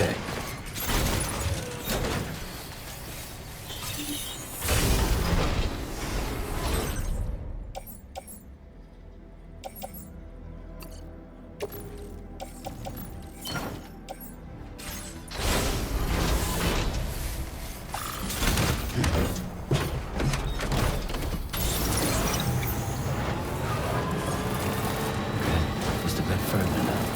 Okay. Just a bit further now.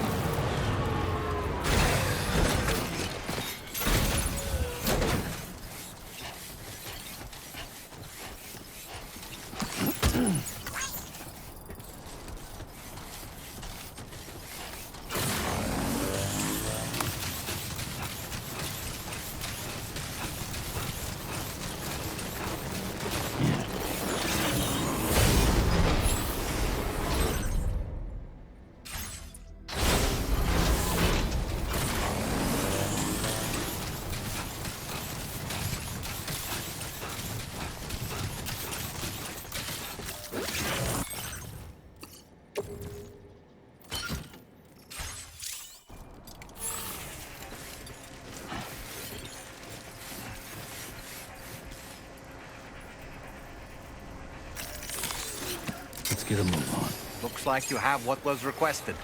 Let's get a move on. Looks like you have what was requested.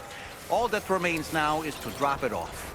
All that remains now is to drop it off.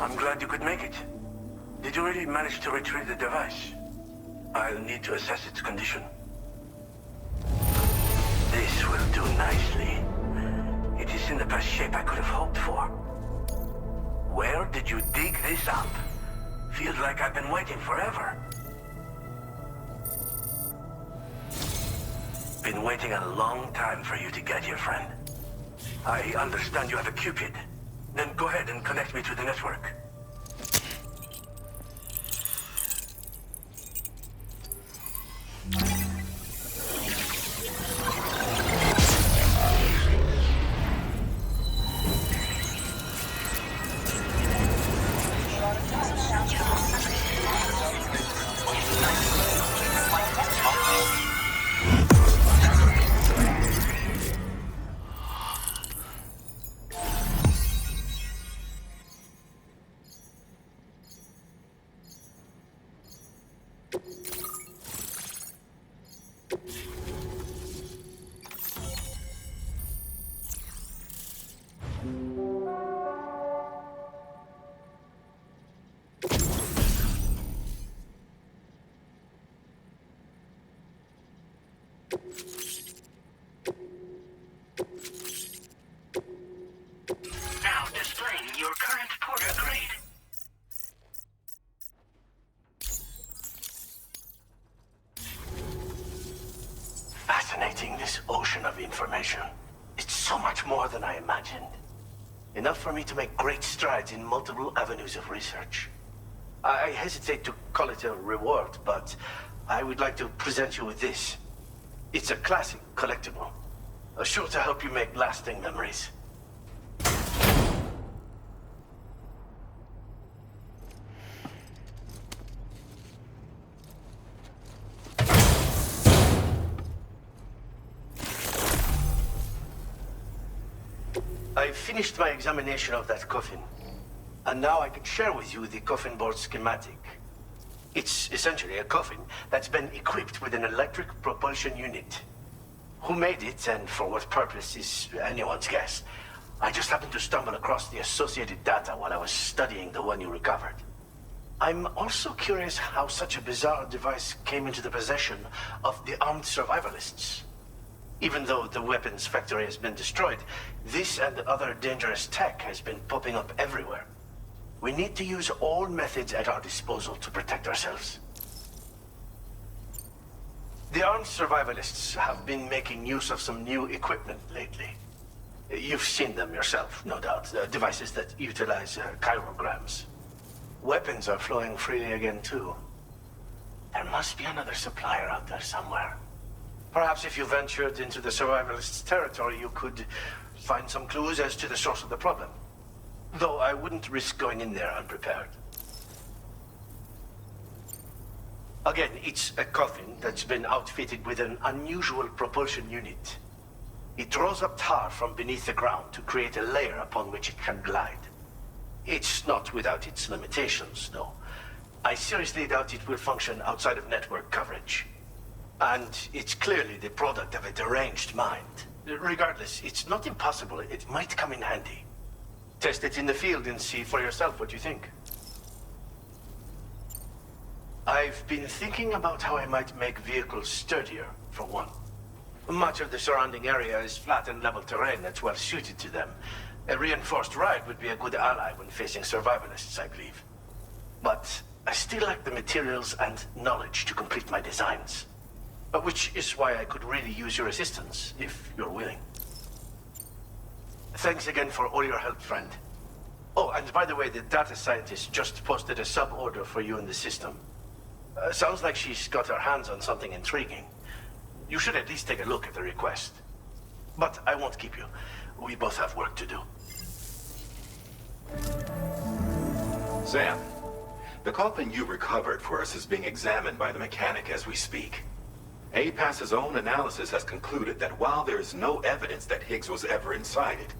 I'm glad you could make it. Did you really manage to retrieve the device? I'll need to assess its condition. This will do nicely. It is in the best shape I could have hoped for. Where did you dig this up? Feels like I've been waiting forever. Been waiting a long time for you to get here, friend. I understand you have a Cupid. Then go ahead and connect me to the network. Now displaying your current porter grade. Fascinating, this ocean of information. It's so much more than I imagined. Enough for me to make great strides in multiple avenues of research. I hesitate to call it a reward, but I would like to present you with this. It's a classic collectible, sure to help you make lasting memories. I finished my examination of that coffin, and now I can share with you the coffin board schematic. It's essentially a coffin that's been equipped with an electric propulsion unit. Who made it and for what purpose is anyone's guess. I just happened to stumble across the associated data while I was studying the one you recovered. I'm also curious how such a bizarre device came into the possession of the armed survivalists. Even though the weapons factory has been destroyed, this and other dangerous tech has been popping up everywhere. We need to use all methods at our disposal to protect ourselves. The armed survivalists have been making use of some new equipment lately. You've seen them yourself, no doubt. Devices that utilize chirograms. Weapons are flowing freely again, too. There must be another supplier out there somewhere. Perhaps if you ventured into the survivalists' territory, you could find some clues as to the source of the problem. Though I wouldn't risk going in there unprepared. Again, it's a coffin that's been outfitted with an unusual propulsion unit. It draws up tar from beneath the ground to create a layer upon which it can glide. It's not without its limitations, though. I seriously doubt it will function outside of network coverage. And it's clearly the product of a deranged mind. Regardless, it's not impossible. It might come in handy. Test it in the field and see for yourself what you think. I've been thinking about how I might make vehicles sturdier, for one. Much of the surrounding area is flat and level terrain that's well suited to them. A reinforced ride would be a good ally when facing survivalists, I believe. But I still lack the materials and knowledge to complete my designs. Which is why I could really use your assistance, if you're willing. Thanks again for all your help, friend. Oh, and by the way, the data scientist just posted a sub-order for you in the system. Sounds like she's got her hands on something intriguing. You should at least take a look at the request. But I won't keep you. We both have work to do. Sam, the coffin you recovered for us is being examined by the mechanic as we speak. APAS's own analysis has concluded that while there is no evidence that Higgs was ever inside it,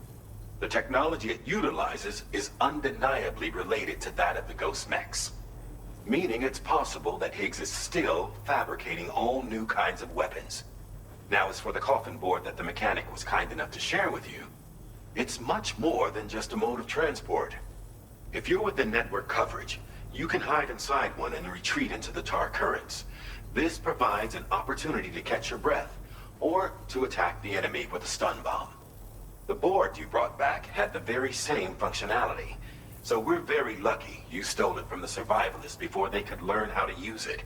the technology it utilizes is undeniably related to that of the Ghost Mechs. Meaning it's possible that Higgs is still fabricating all new kinds of weapons. Now, as for the coffin board that the mechanic was kind enough to share with you, it's much more than just a mode of transport. If you're within network coverage, you can hide inside one and retreat into the tar currents. This provides an opportunity to catch your breath, or to attack the enemy with a stun bomb. The board you brought back had the very same functionality, so we're very lucky you stole it from the survivalists before they could learn how to use it.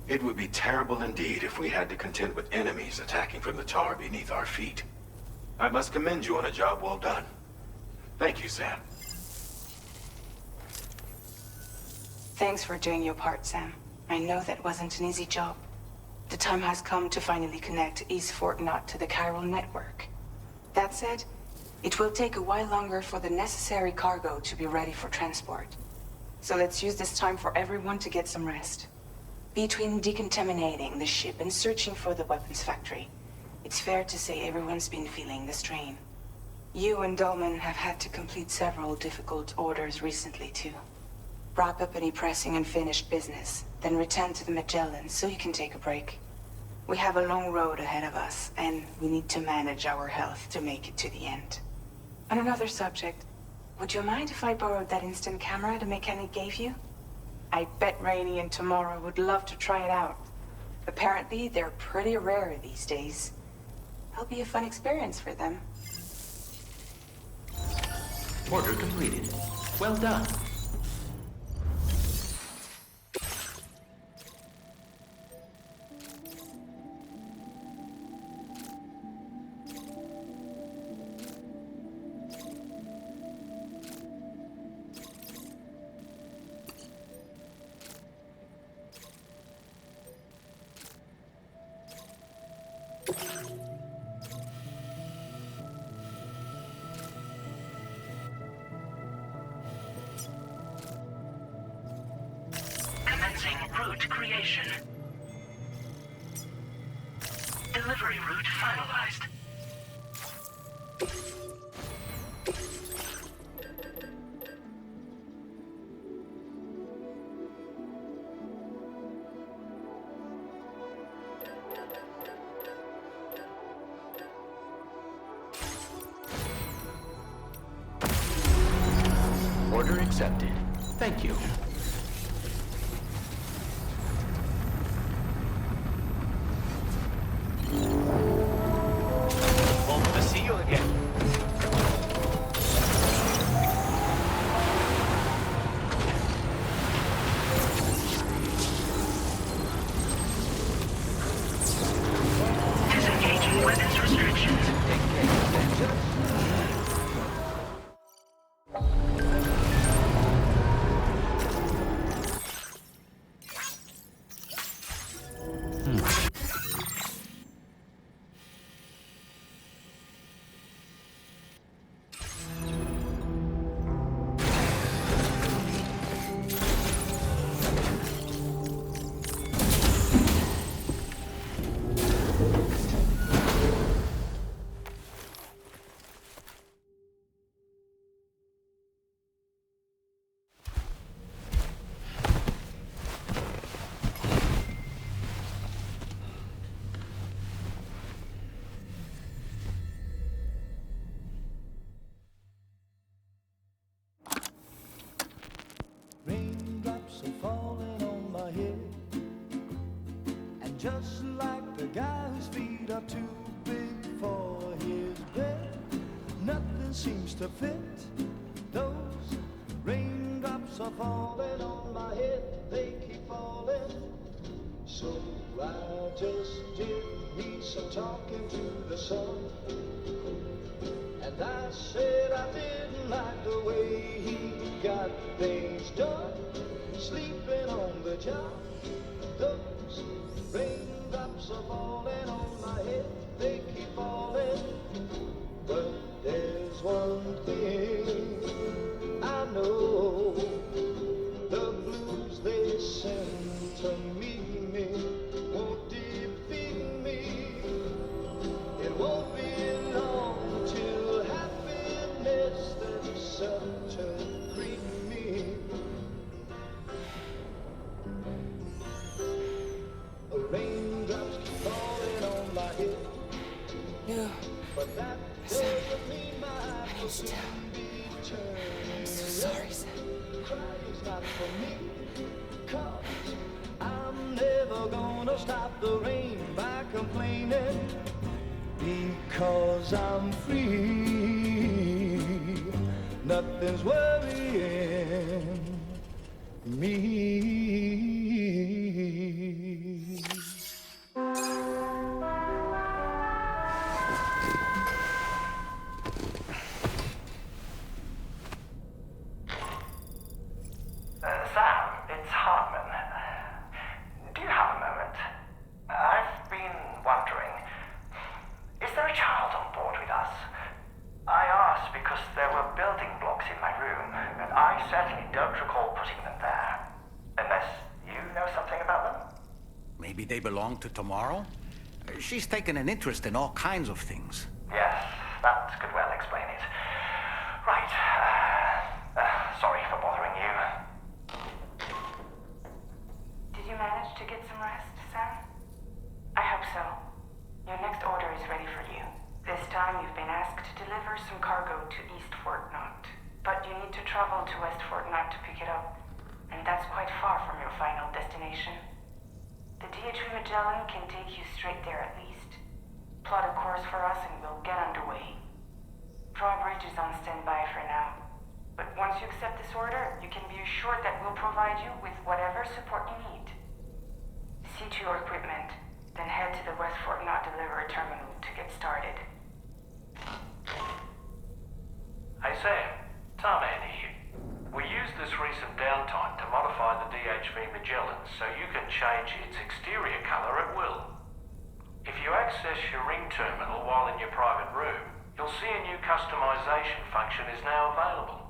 It would be terrible indeed if we had to contend with enemies attacking from the tar beneath our feet. I must commend you on a job well done. Thank you, Sam. Thanks for doing your part, Sam. I know that wasn't an easy job. The time has come to finally connect East Fort Knot to the chiral network. That said, it will take a while longer for the necessary cargo to be ready for transport. So let's use this time for everyone to get some rest. Between decontaminating the ship and searching for the weapons factory, it's fair to say everyone's been feeling the strain. You and Dolman have had to complete several difficult orders recently, too. Wrap up any pressing unfinished business, then return to the Magellan so you can take a break. We have a long road ahead of us, and we need to manage our health to make it to the end. On another subject, would you mind if I borrowed that instant camera the mechanic gave you? I bet Rainey and Tamara would love to try it out. Apparently, they're pretty rare these days. It'll be a fun experience for them. Order completed. Well done. Commencing route creation. Delivery route finalized. Order accepted. Thank you. Hope to see you again. Disengaging weapons restrictions. Raindrops are falling on my head, and just like the guy whose feet are too big for his bed, nothing seems to fit. Those raindrops are falling on my head, they keep falling. So I just did me some talking to the sun, and I said I didn't like the way he got things done, sleeping on the job. Those raindrops are falling on my head, they keep falling. But there's one thing I know, the blues they send to meet me won't defeat me. It won't be long till happiness themselves to greet me. Raindrops keep falling on my head, No, but that Sam. doesn't mean my I need to tell. be turned. I'm so sorry, Sam. cry is not for me, 'cause I'm never gonna stop the rain by complaining, because I'm free. Nothing's worrying me. Sam, it's Hartman. Do you have a moment? I've been wondering, is there a child on board with us? I asked because there were building blocks in my room, and I certainly don't recall putting them there. Unless you know something about them? Maybe they belong to tomorrow? She's taken an interest in all kinds of things. Yes, that could well explain it. Right. Sorry for bothering you. Did you manage to get some rest, Sam? I hope so. Your next order is ready for you. This time you've been asked to deliver some cargo to East Fort Knott. But you need to travel to West Fort Knott to pick it up. And that's quite far from your final destination. The DHV Magellan can take you straight there at least. Plot a course for us and we'll get underway. Drawbridge is on standby for now. But once you accept this order, you can be assured that we'll provide you with whatever support you need. See to your equipment, then head to the West Fort Knott delivery terminal to get started. Hey Sam, Tarman here. We used this recent downtime to modify the DHV Magellan so you can change its exterior colour at will. If you access your ring terminal while in your private room, you'll see a new customization function is now available.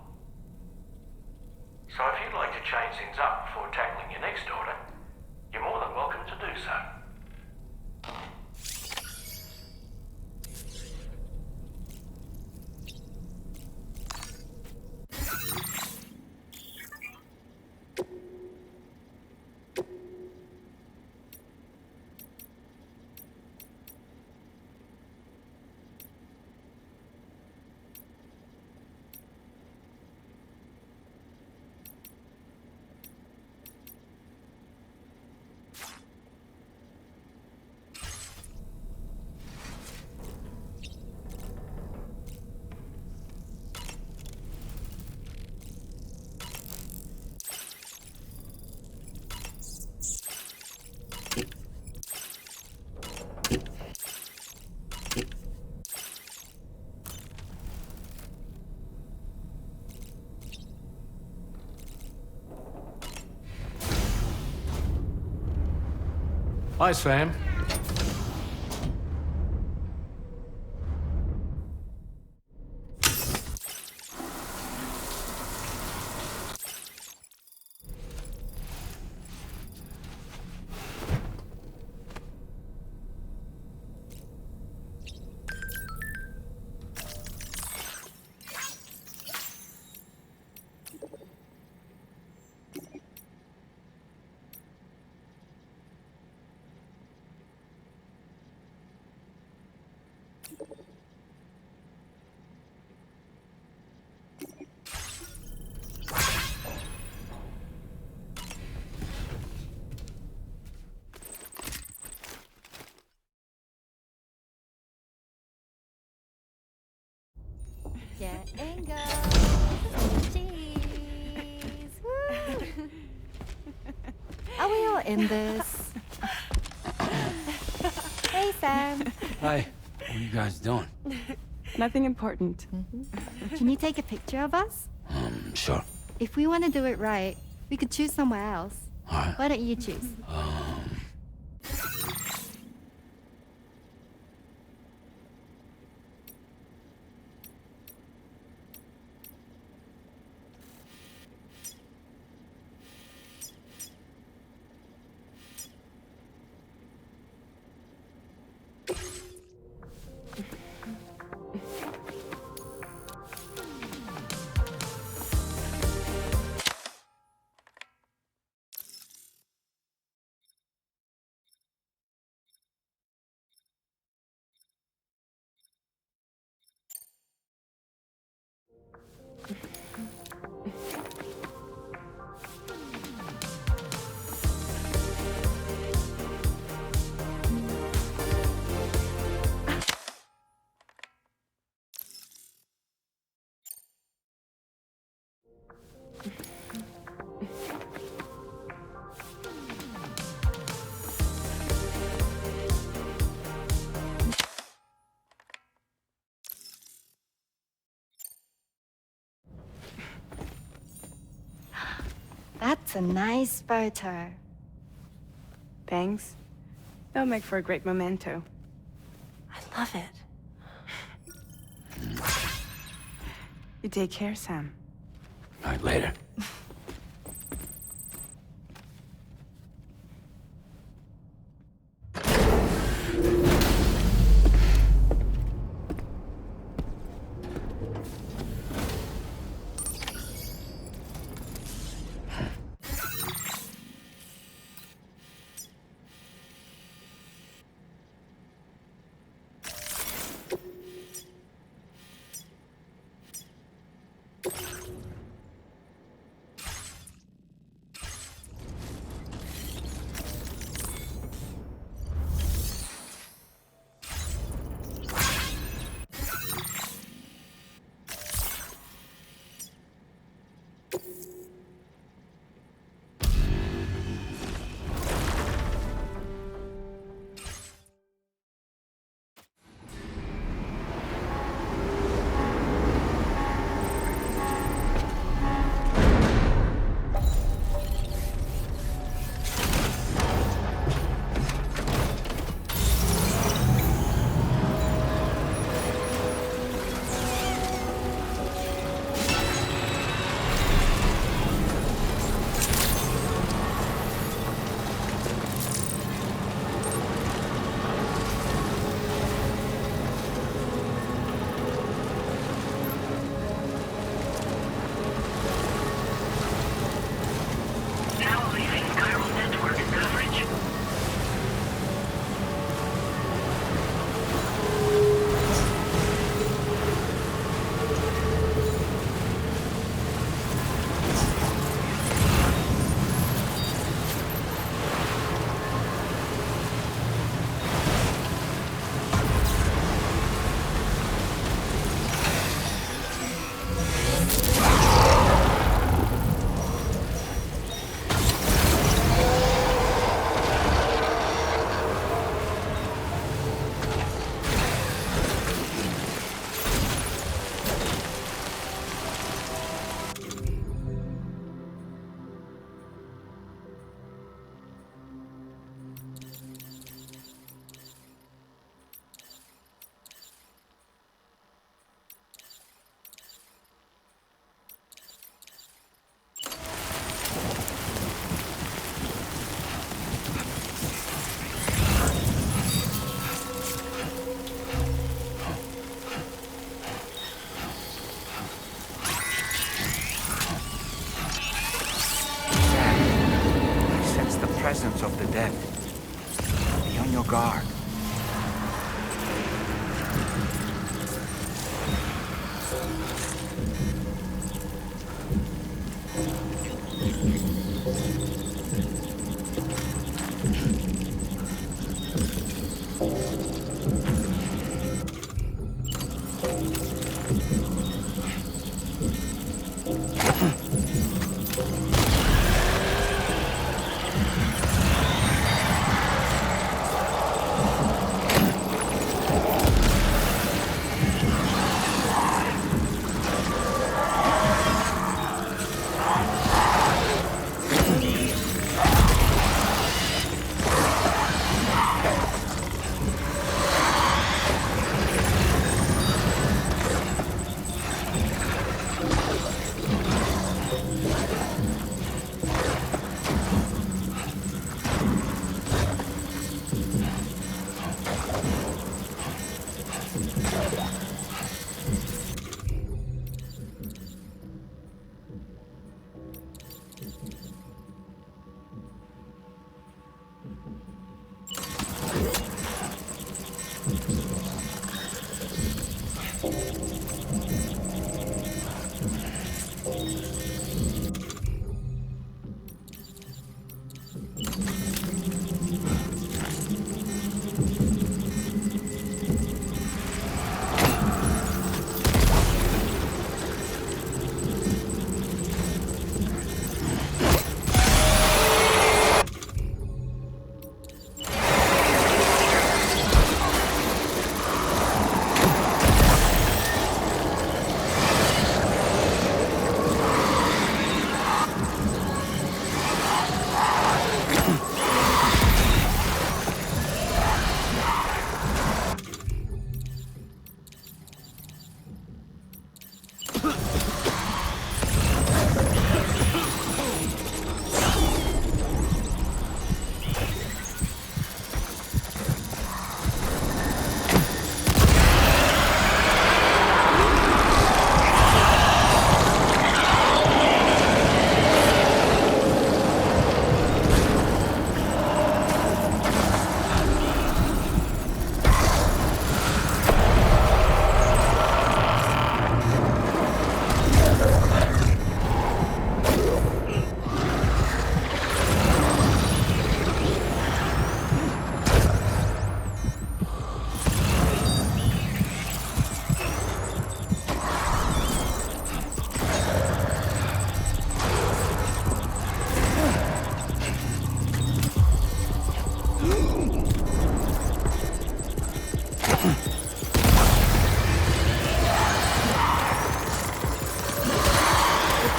So if you'd like to change things up before tackling your next order, you're more than welcome to do so. Hi, Sam. Get and go. Cheese. Woo. Are we all in this? Hey, Sam. Hi. What are you guys doing? Nothing important. Can you take a picture of us? Sure. If we want to do it right, we could choose somewhere else. All right. Why don't you choose? That's a nice photo. Thanks. That'll make for a great memento. I love it. You take care, Sam. All right, later. Presence of the dead. Be on your guard.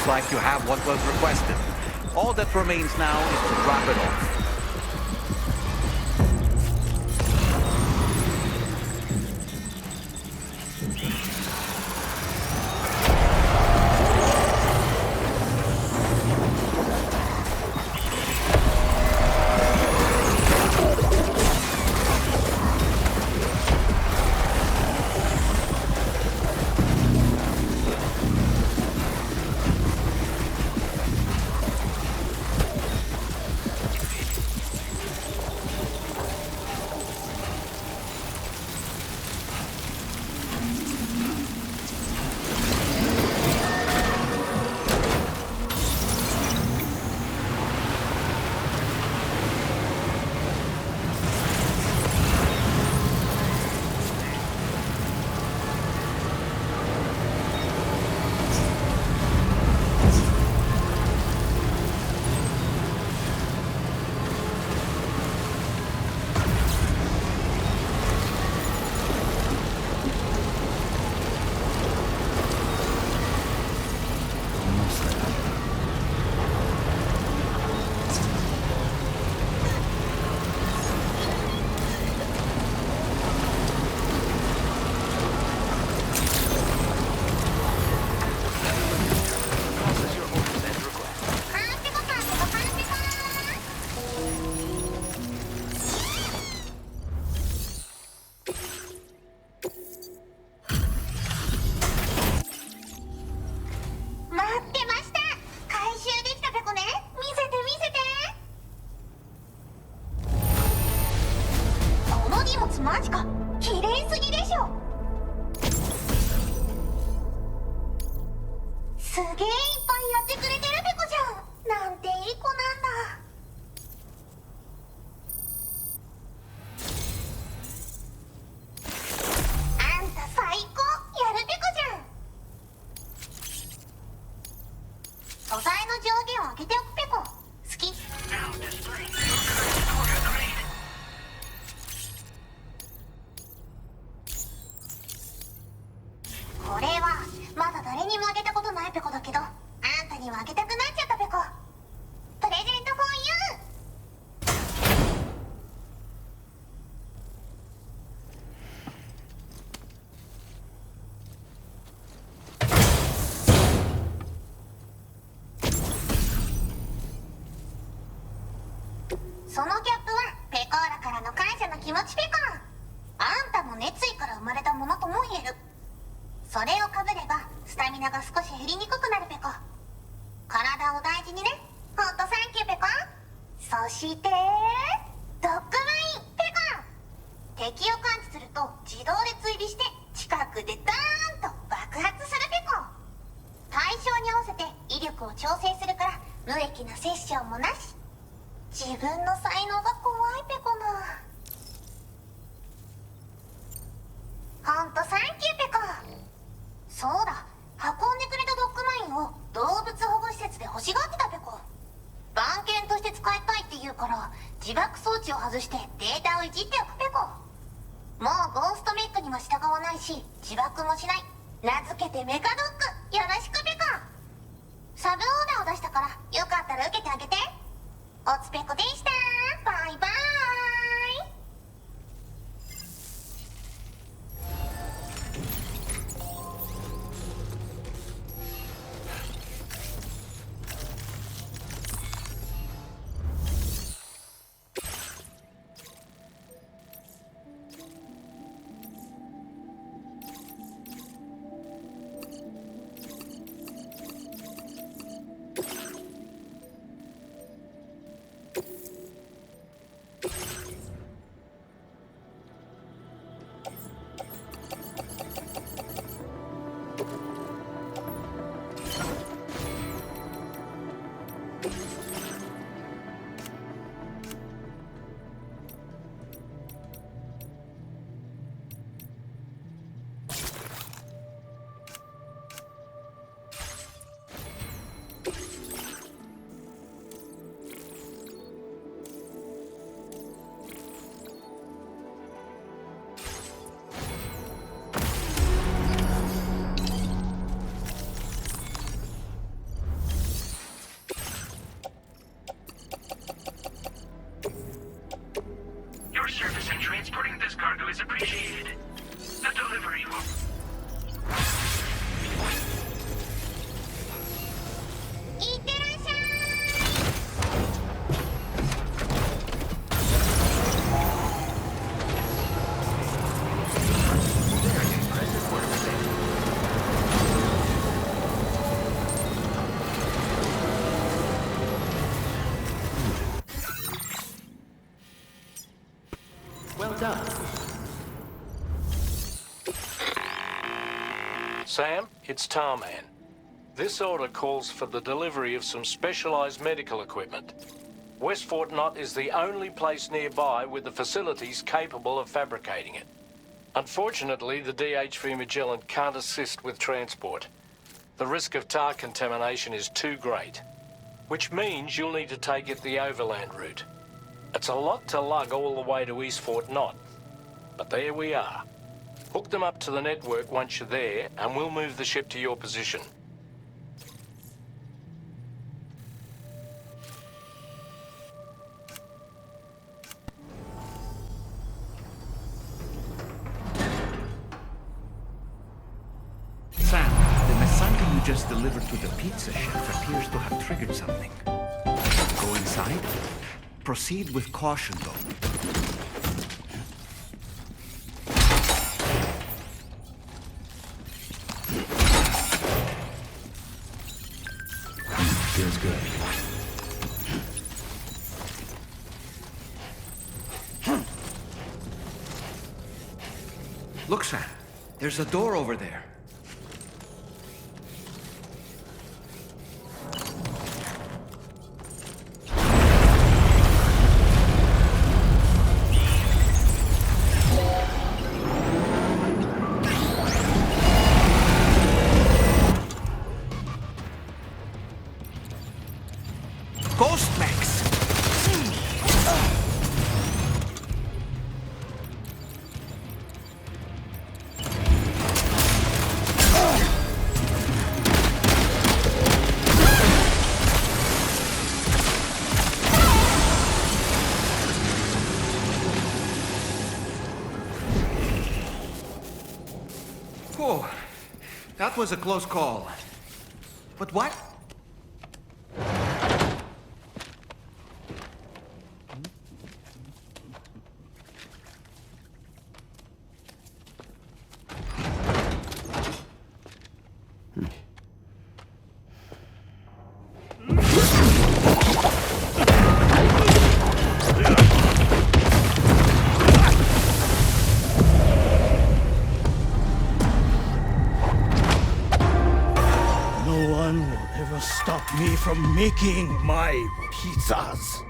Looks like you have what was requested. All that remains now is to drop it off.そのギャップはペコーラからの感謝の気持ちペコ。あんたも熱意から生まれたものとも言える。それをかぶればスタミナが少し減りにくくなるペコ。体を大事にね。ほんとサンキューペコ。そしてドッグマインペコ。敵を感知すると自動で追尾して近くでダーンと爆発するペコ。対象に合わせて威力を調整するから無益なセッションもなし。自分の才能が怖いペコな。ほんとサンキューペコ。そうだ、運んでくれたドッグマインを動物保護施設で欲しがってたペコ。番犬として使いたいって言うから自爆装置を外してデータをいじっておくペコ。もうゴーストメックにも従わないし自爆もしない。名付けてメカドッグよろしくペコ。サブオーダーを出したからよかったら受けてあげて。おつぺこでした。バイバーイ。Sam, it's Tarman. This order calls for the delivery of some specialized medical equipment. West Fort Knott is the only place nearby with the facilities capable of fabricating it. Unfortunately, the DHV Magellan can't assist with transport. The risk of tar contamination is too great, which means you'll need to take it the overland route. It's a lot to lug all the way to East Fort Knott, but there we are. Hook them up to the network once you're there, and we'll move the ship to your position. Sam, the Messanga you just delivered to the pizza chef appears to have triggered something. Go inside. Proceed with caution, though. Feels good. Look, Sam. There's a door over there. Ghost Max! Oh, that was a close call. But what? No one will ever stop me from making my pizzas.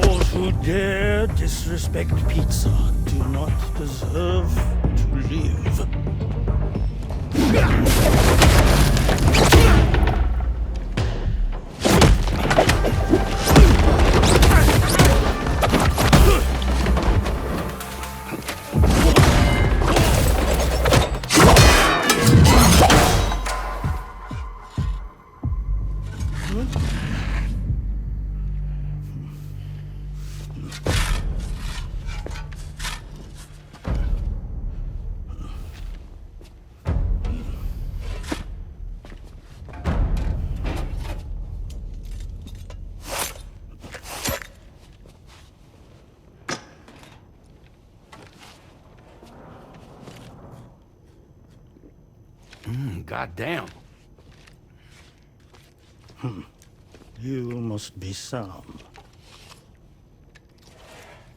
Those who dare disrespect pizza do not deserve to live. Goddamn. You must be Sam.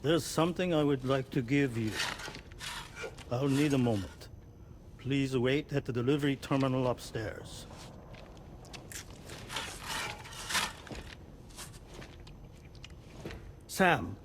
There's something I would like to give you. I'll need a moment. Please wait at the delivery terminal upstairs. Sam.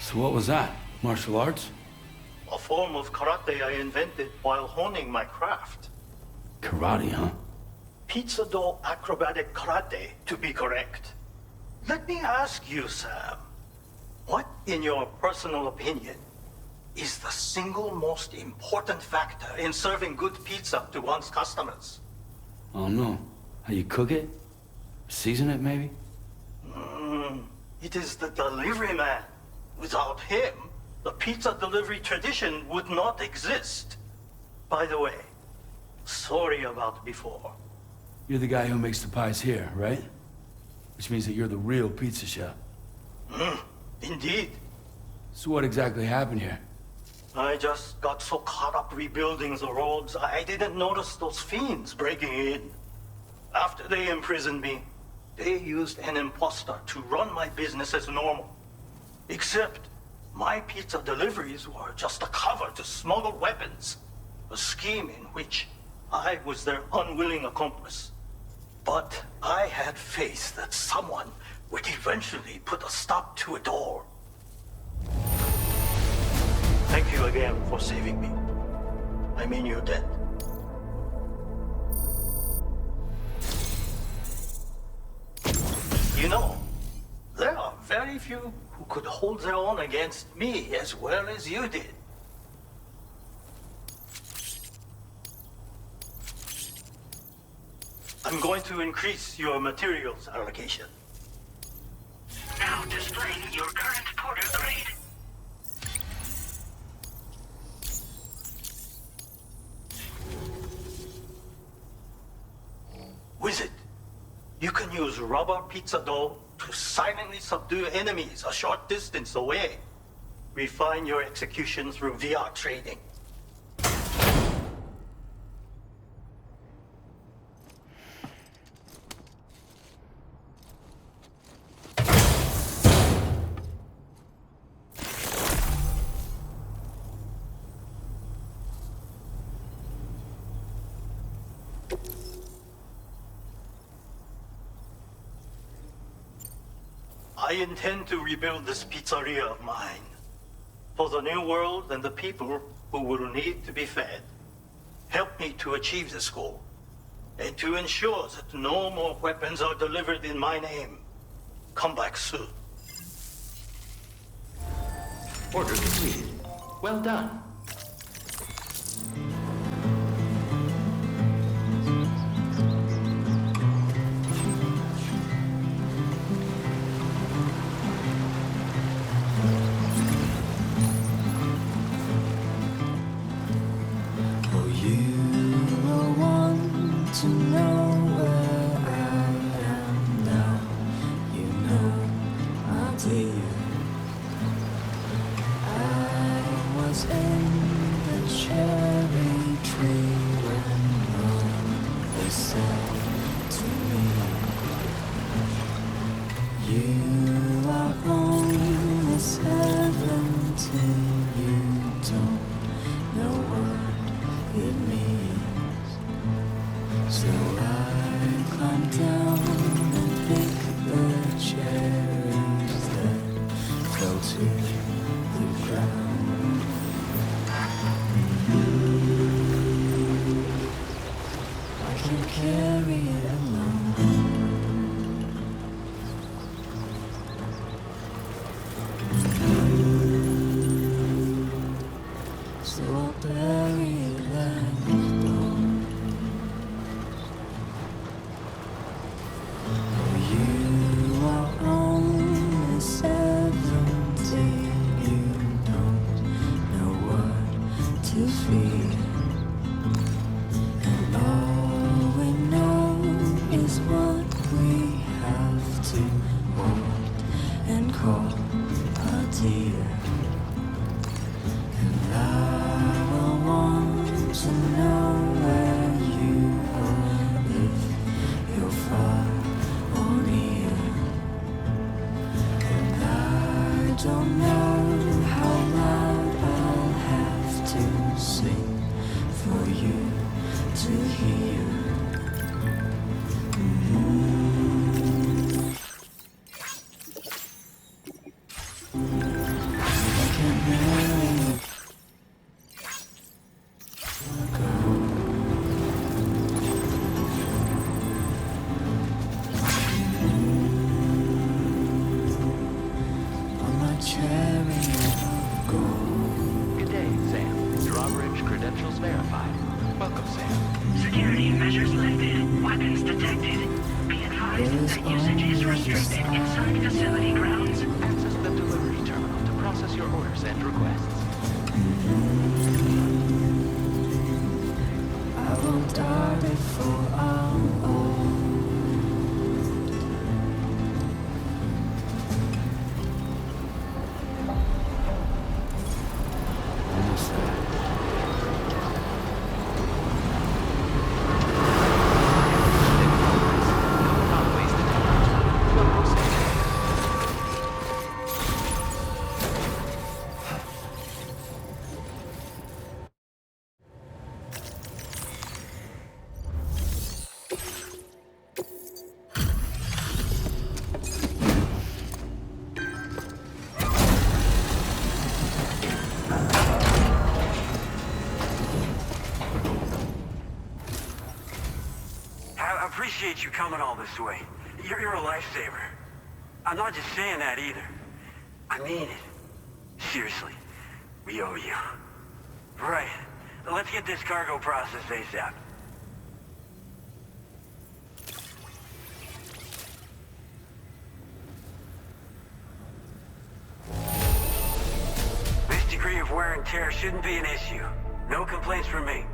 So what was that? Martial arts? A form of karate I invented while honing my craft. Karate, huh? Pizza dough acrobatic karate, to be correct. Let me ask you, Sam. What, in your personal opinion, is the single most important factor in serving good pizza to one's customers? I don't know. How you cook it? Season it, maybe? It is the delivery man. Without him, the pizza delivery tradition would not exist. By the way, sorry about before. You're the guy who makes the pies here, right? Which means that you're the real pizza chef. Indeed. So what exactly happened here? I just got so caught up rebuilding the roads, I didn't notice those fiends breaking in. After they imprisoned me, they used an imposter to run my business as normal. Except, my pizza deliveries were just a cover to smuggle weapons. A scheme in which I was their unwilling accomplice. But I had faith that someone would eventually put a stop to it all. Thank you again for saving me. I mean your debt. You know, there are very few who could hold their own against me as well as you did. I'm going to increase your materials allocation. Now displaying your current porter grade. Wizard, you can use rubber pizza dough to silently subdue enemies a short distance away. Refine your execution through VR trading. I intend to rebuild this pizzeria of mine. For the new world and the people who will need to be fed. Help me to achieve this goal. And to ensure that no more weapons are delivered in my name. Come back soon. Order completed. Well done. To know where I am now, you know, my dear. I was in the cherry tree when mom said to me, you are only 17, you don't know what it means. So I climbed down and picked the cherries that fell to the ground. I can't carry it alone. So I'll bury it like gold. You are only 17, you don't know what to fear. And all we know is what we have to hold and call a dear. And I will want to know where you are if you're far or near. And I don't know how loud I'll have to sing for you to hear. advised that usage is restricted inside facility grounds. Access the delivery terminal to process your orders and requests. I won't die before I'm old. Almost there. Not wasted time. What was it? I appreciate you coming all this way. You're a lifesaver. I'm not just saying that either. I mean it. Seriously, we owe you. Right. Let's get this cargo processed ASAP. This degree of wear and tear shouldn't be an issue. No complaints from me.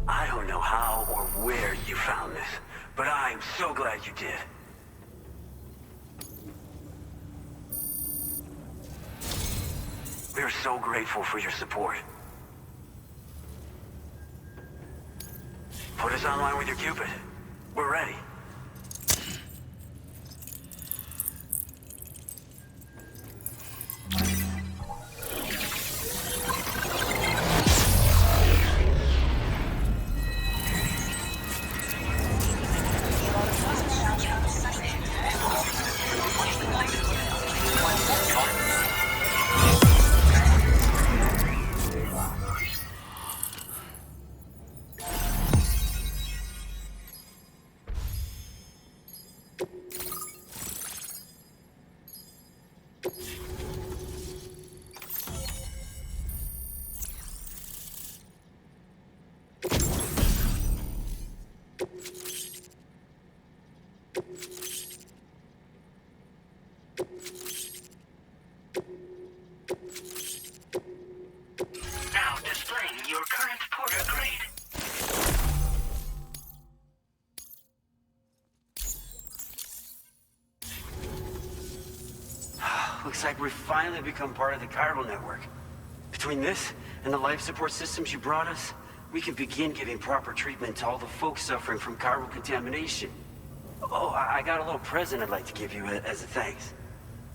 I don't know how or where you found this, but I'm so glad you did. We're so grateful for your support. Put us online with your Cupid. We're ready. Now displaying your current porter grade. Looks like we've finally become part of the chiral network. Between this and the life support systems you brought us, we can begin giving proper treatment to all the folks suffering from chiral contamination. Oh, I got a little present I'd like to give you as a thanks.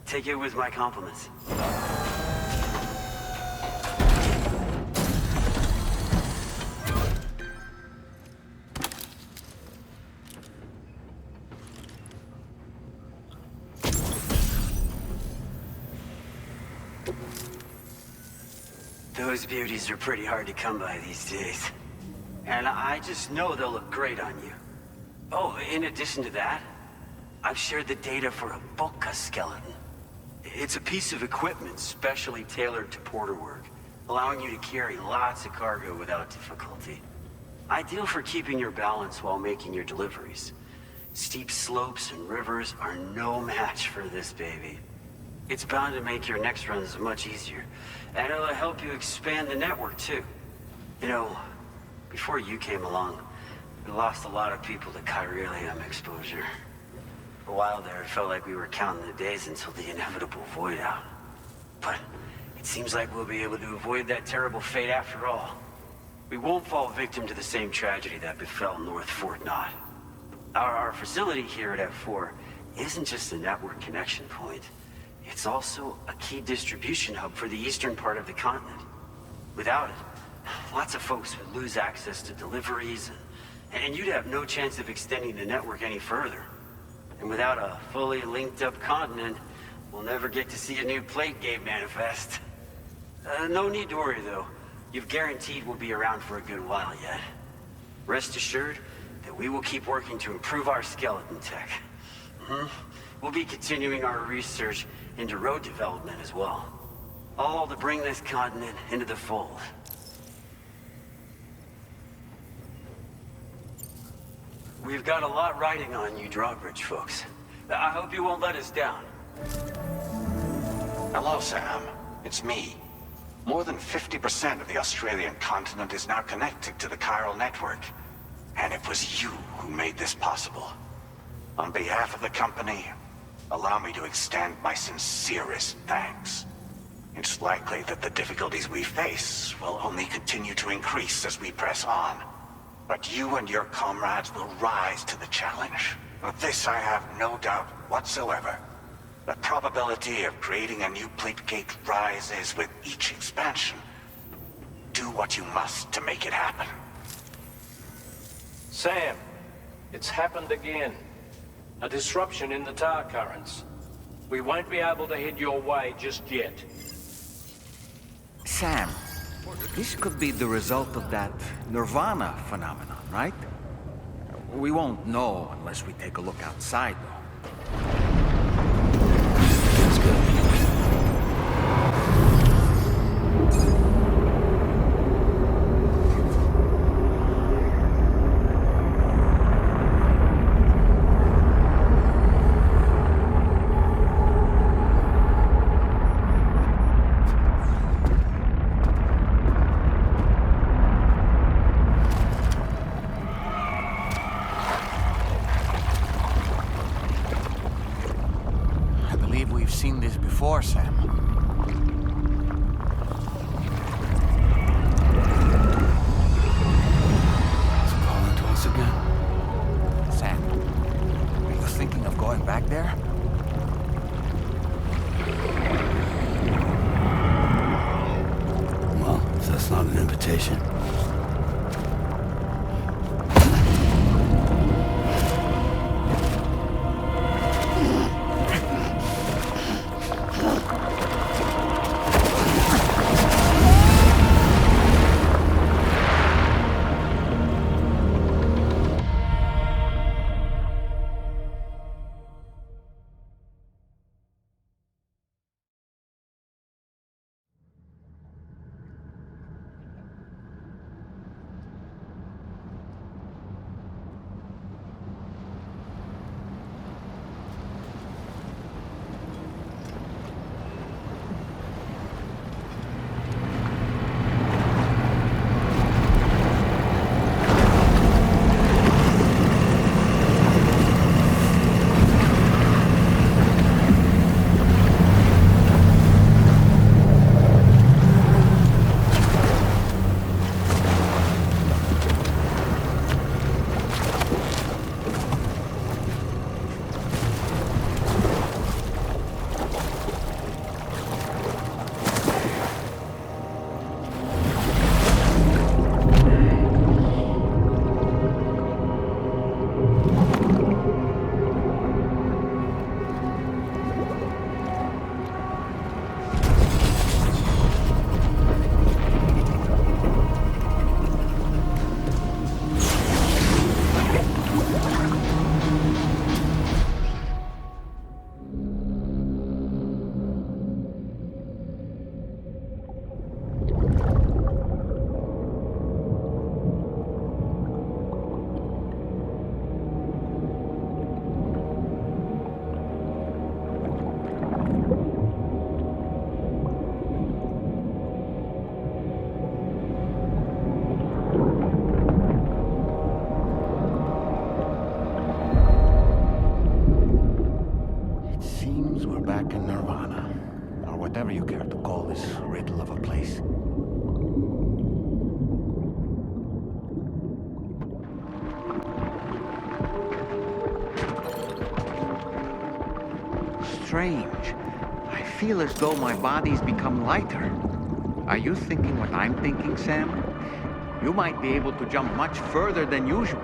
Take it with my compliments. Those beauties are pretty hard to come by these days. And I just know they'll look great on you. Oh, in addition to that, I've shared the data for a Boca skeleton. It's a piece of equipment specially tailored to porter work, allowing you to carry lots of cargo without difficulty. Ideal for keeping your balance while making your deliveries. Steep slopes and rivers are no match for this baby. It's bound to make your next runs much easier, and it'll help you expand the network too. You know, before you came along, we lost a lot of people to chiralium exposure. For a while there, it felt like we were counting the days until the inevitable void out. But it seems like we'll be able to avoid that terrible fate after all. We won't fall victim to the same tragedy that befell North Fort Knott. Our facility here at F4 isn't just a network connection point. It's also a key distribution hub for the eastern part of the continent. Without it, lots of folks would lose access to deliveries, and you'd have no chance of extending the network any further. And without a fully linked up continent, we'll never get to see a new plate game manifest. No need to worry though. You've guaranteed we'll be around for a good while yet. Rest assured that we will keep working to improve our skeleton tech. We'll be continuing our research into road development as well. All to bring this continent into the fold. We've got a lot riding on you drawbridge folks. I hope you won't let us down. Hello, Sam. It's me. More than 50% of the Australian continent is now connected to the chiral network. And it was you who made this possible. On behalf of the company, allow me to extend my sincerest thanks. It's likely that the difficulties we face will only continue to increase as we press on. But you and your comrades will rise to the challenge. Of this I have no doubt whatsoever. The probability of creating a new plate gate rises with each expansion. Do what you must to make it happen. Sam, it's happened again. A disruption in the tar currents. We won't be able to head your way just yet. Sam, this could be the result of that Nirvana phenomenon, right? We won't know unless we take a look outside, though. Let's go. Seen this before, Sam. It's calling to us again. Sam, are you thinking of going back there? Well, if that's not an invitation. Back in Nirvana, or whatever you care to call this riddle of a place. Strange. I feel as though my body's become lighter. Are you thinking what I'm thinking, Sam? You might be able to jump much further than usual.